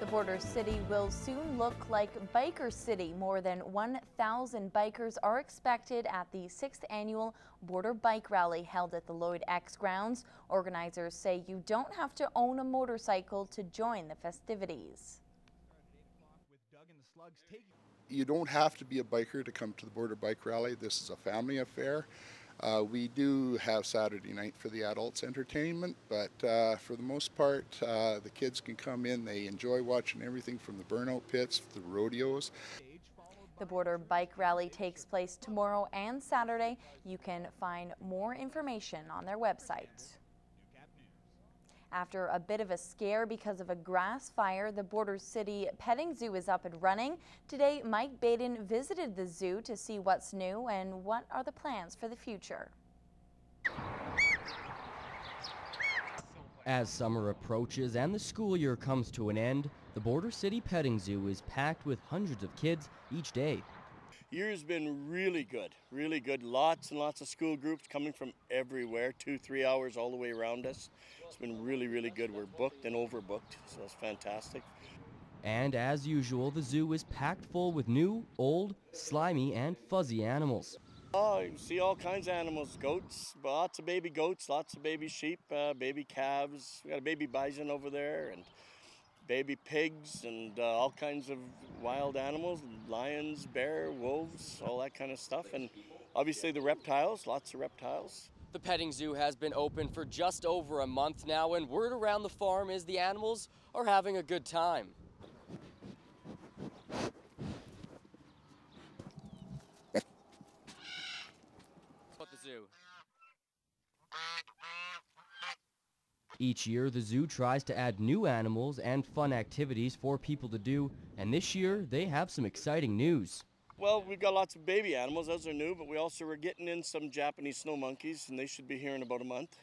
The border city will soon look like Biker City. More than 1,000 bikers are expected at the 6th annual Border Bike Rally held at the Lloyd X grounds. Organizers say you don't have to own a motorcycle to join the festivities. You don't have to be a biker to come to the Border Bike Rally. This is a family affair. We do have Saturday night for the adults entertainment, but for the most part, the kids can come in. They enjoy watching everything from the burnout pits, the rodeos. The Border Bike Rally takes place tomorrow and Saturday. You can find more information on their website. After a bit of a scare because of a grass fire, the Border City Petting Zoo is up and running. Today, Mike Baden visited the zoo to see what's new and what are the plans for the future. As summer approaches and the school year comes to an end, the Border City Petting Zoo is packed with hundreds of kids each day. Year's been really good. Lots and lots of school groups coming from everywhere, 2-3 hours all the way around us. It's been really good. We're booked and overbooked, so it's fantastic. And as usual, the zoo is packed full with new, old, slimy, and fuzzy animals. Oh, you can see all kinds of animals, goats, lots of baby goats, lots of baby sheep, baby calves. We got a baby bison over there, and baby pigs, and all kinds of wild animals, lions, bear, wolves, all that kind of stuff. And obviously the reptiles, lots of reptiles. The petting zoo has been open for just over a month now, and word around the farm is the animals are having a good time. At the zoo. Each year, the zoo tries to add new animals and fun activities for people to do, and this year they have some exciting news. Well, we've got lots of baby animals, those are new, but we also are getting in some Japanese snow monkeys, and they should be here in about a month.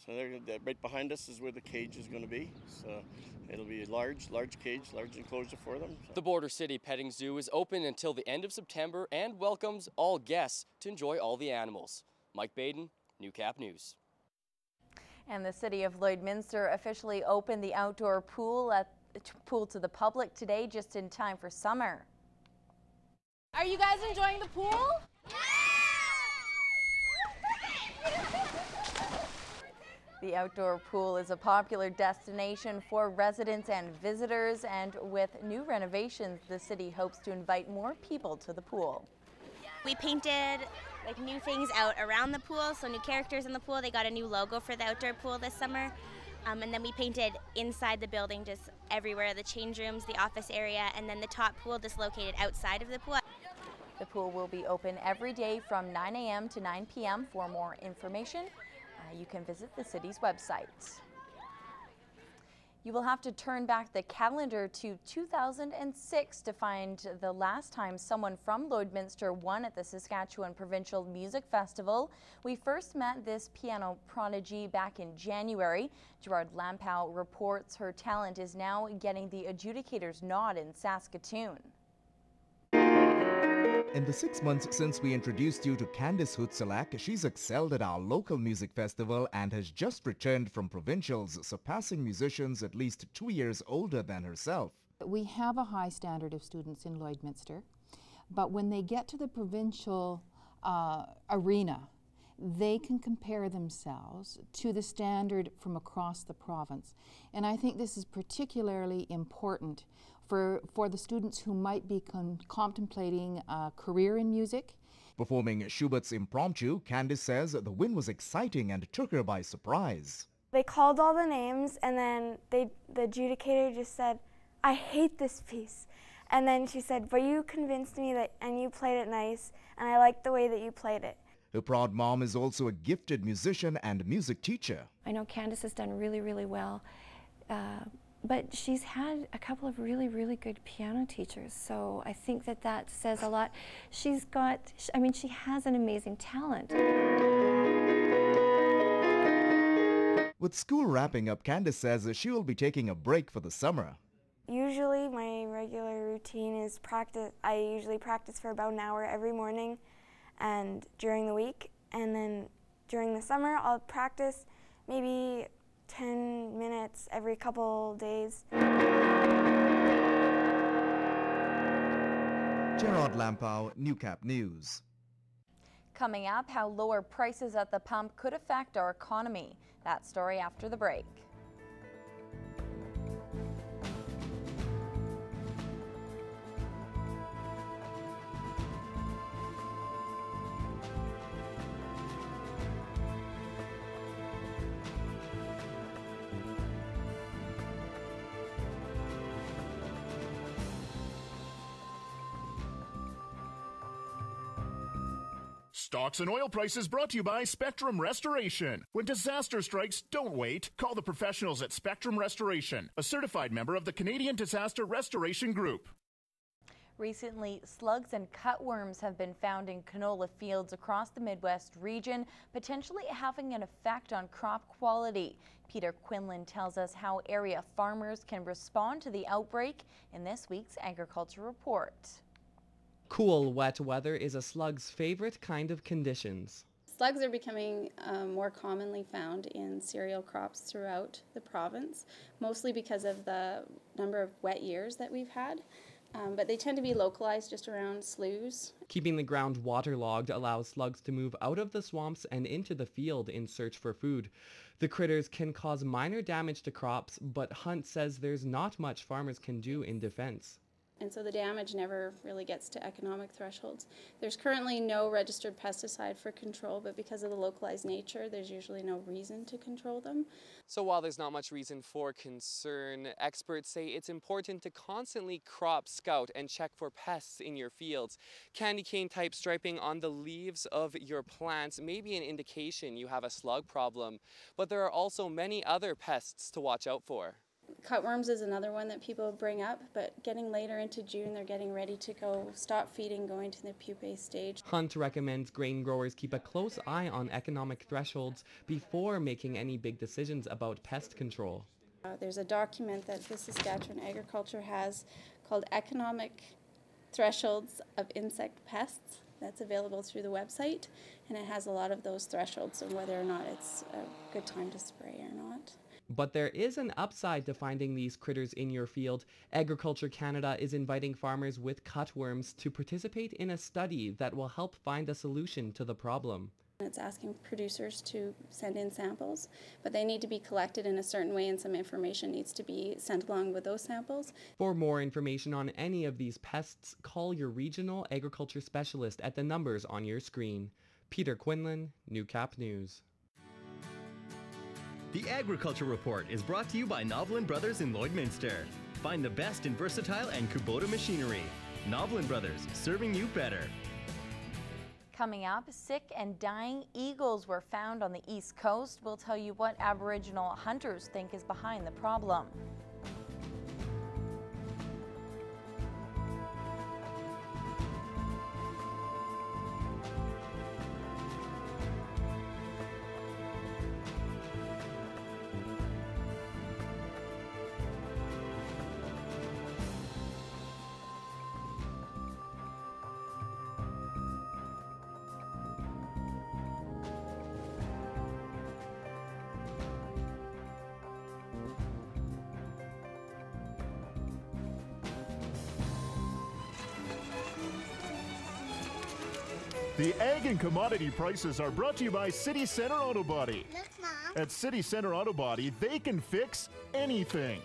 So they're right behind us is where the cage is going to be. So it'll be a large cage, large enclosure for them. The Border City Petting Zoo is open until the end of September and welcomes all guests to enjoy all the animals. Mike Baden, Newcap News. And the city of Lloydminster officially opened the outdoor pool to the public today, just in time for summer. Are you guys enjoying the pool? The outdoor pool is a popular destination for residents and visitors, and with new renovations, the city hopes to invite more people to the pool. We painted new things out around the pool, so new characters in the pool. They got a new logo for the outdoor pool this summer. And then we painted inside the building, just everywhere, the change rooms, the office area, and then the top pool just located outside of the pool. The pool will be open every day from 9 a.m. to 9 p.m. For more information, you can visit the city's website. You will have to turn back the calendar to 2006 to find the last time someone from Lloydminster won at the Saskatchewan Provincial Music Festival. We first met this piano prodigy back in January. Gerald Lambeau reports her talent is now getting the adjudicator's nod in Saskatoon. In the 6 months since we introduced you to Candace Hood, she's excelled at our local music festival and has just returned from provincials, surpassing musicians at least 2 years older than herself. We have a high standard of students in Lloydminster, but when they get to the provincial arena, they can compare themselves to the standard from across the province. And I think this is particularly important for the students who might be contemplating a career in music. Performing Schubert's Impromptu, Candace says the win was exciting and took her by surprise. They called all the names, and then the adjudicator just said, "I hate this piece." And then she said, "But you convinced me that, and you played it nice, and I liked the way that you played it." Her proud mom is also a gifted musician and music teacher. I know Candace has done really well, but she's had a couple of really good piano teachers, so I think that says a lot. She has an amazing talent. With school wrapping up, Candace says she will be taking a break for the summer. Usually my regular routine is practice. I usually practice for about an hour every morning and during the week, and then during the summer I'll practice maybe 10 minutes every couple days. Gerald Lambeau, Newcap News. Coming up, how lower prices at the pump could affect our economy. That story after the break. Stocks and oil prices brought to you by Spectrum Restoration. When disaster strikes, don't wait. Call the professionals at Spectrum Restoration, a certified member of the Canadian Disaster Restoration Group. Recently, slugs and cutworms have been found in canola fields across the Midwest region, potentially having an effect on crop quality. Peter Quinlan tells us how area farmers can respond to the outbreak in this week's Agriculture Report. Cool, wet weather is a slug's favorite kind of conditions. Slugs are becoming more commonly found in cereal crops throughout the province, mostly because of the number of wet years that we've had. But they tend to be localized just around sloughs. Keeping the ground waterlogged allows slugs to move out of the swamps and into the field in search for food. The critters can cause minor damage to crops, but Hunt says there's not much farmers can do in defense. And so the damage never really gets to economic thresholds. There's currently no registered pesticide for control, but because of the localized nature, there's usually no reason to control them. So while there's not much reason for concern, experts say it's important to constantly crop scout and check for pests in your fields. Candy cane type striping on the leaves of your plants may be an indication you have a slug problem, but there are also many other pests to watch out for. Cutworms is another one that people bring up, but getting later into June, they're getting ready to go stop feeding, going to the pupae stage. Hunt recommends grain growers keep a close eye on economic thresholds before making any big decisions about pest control. There's a document that the Saskatchewan Agriculture has called Economic Thresholds of Insect Pests. That's available through the website, and it has a lot of those thresholds and whether or not it's a good time to spray or not. But there is an upside to finding these critters in your field. Agriculture Canada is inviting farmers with cutworms to participate in a study that will help find a solution to the problem. It's asking producers to send in samples, but they need to be collected in a certain way and some information needs to be sent along with those samples. For more information on any of these pests, call your regional agriculture specialist at the numbers on your screen. Peter Quinlan, Newcap News. The Agriculture Report is brought to you by Novlin Brothers in Lloydminster. Find the best in versatile and Kubota machinery. Novlin Brothers, serving you better. Coming up, sick and dying eagles were found on the East Coast. We'll tell you what Aboriginal hunters think is behind the problem. The ag and commodity prices are brought to you by City Center Auto Body. Look, Mom. At City Center Auto Body, they can fix anything.